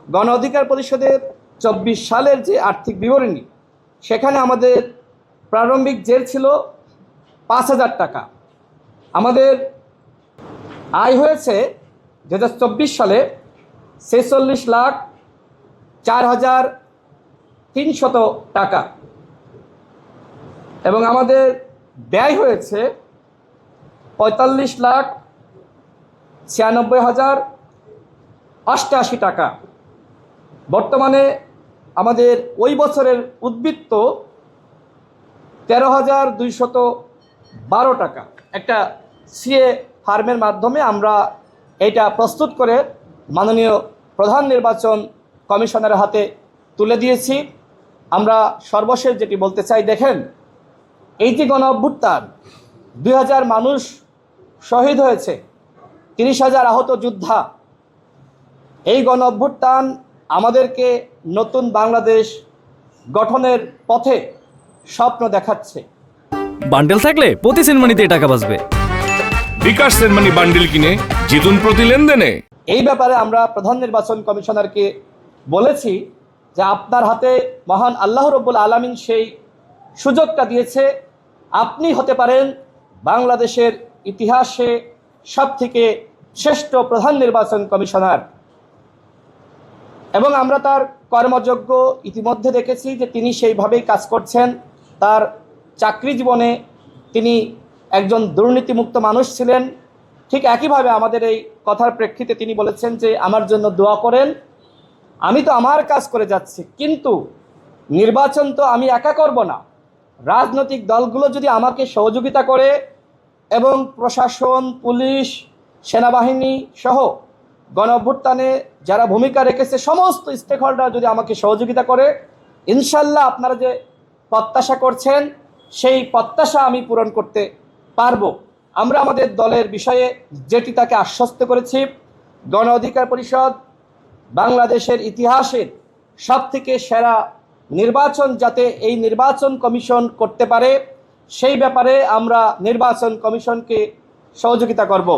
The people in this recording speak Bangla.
গণ অধিকার পরিষদের 24 সালের যে আর্থিক বিবরণী, সেখানে আমাদের প্রারম্ভিক জেল ছিল 5,000 টাকা। আমাদের আয় হয়েছে 2024 সালে 46,04,300 টাকা এবং আমাদের ব্যয় হয়েছে 45,96,88 টাকা। বর্তমানে আমাদের ওই বছরের উদ্বৃত্ত 13,212 টাকা। একটা সিএ ফার্মের মাধ্যমে আমরা এটা প্রস্তুত করে মাননীয় প্রধান নির্বাচন কমিশনারের হাতে তুলে দিয়েছি। আমরা সর্বশেষ যেটি বলতে চাই, দেখেন, এই যে গণ অভ্যুত্থান, 2,000 মানুষ শহীদ হয়েছে, 30,000 আহত যোদ্ধা। এই গণ অভ্যুত্থান আমাদেরকে নতুন বাংলাদেশ গঠনের পথে স্বপ্ন দেখাচ্ছে। বান্ডেল থাকলে প্রতি সেনমানিতে টাকা বাঁচবে। বিকাশ সেনমানি বান্ডেল কিনে জিতুন প্রতি লেনদেনে। এই ব্যাপারে আমরা প্রধান নির্বাচন কমিশনারকে বলেছি যে আপনার হাতে মহান আল্লাহ রব্বুল আলামিন সেই সুযোগটা দিয়েছে, আপনি হতে পারেন বাংলাদেশের ইতিহাসে সবথেকে শ্রেষ্ঠ প্রধান নির্বাচন কমিশনার। এবং আমরা তার কর্মযোগ্য ইতিমধ্যে দেখেছি যে তিনি সেইভাবেই কাজ করছেন। তার চাকরি জীবনে তিনি একজন দুর্নীতিমুক্ত মানুষ ছিলেন। ঠিক একইভাবে আমাদের এই কথার প্রেক্ষিতে তিনি বলেছেন যে আমার জন্য দোয়া করেন, আমি তো আমার কাজ করে যাচ্ছি, কিন্তু নির্বাচন তো আমি একা করব না। রাজনৈতিক দলগুলো যদি আমাকে সহযোগিতা করে এবং প্রশাসন, পুলিশ, সেনাবাহিনী সহ গণ অভ্যুত্থানে যারা ভূমিকা রেখেছে সমস্ত স্টেক হোল্ডার যদি আমাকে সহযোগিতা করে, ইনশাল্লাহ আপনারা যে প্রত্যাশা করছেন সেই প্রত্যাশা আমি পূরণ করতে পারবো। আমরা আমাদের দলের বিষয়ে যেটি তাকে আশ্বস্ত করেছি, গণ অধিকার পরিষদ বাংলাদেশের ইতিহাসের সবথেকে সেরা নির্বাচন যাতে এই নির্বাচন কমিশন করতে পারে, সেই ব্যাপারে আমরা নির্বাচন কমিশনকে সহযোগিতা করব।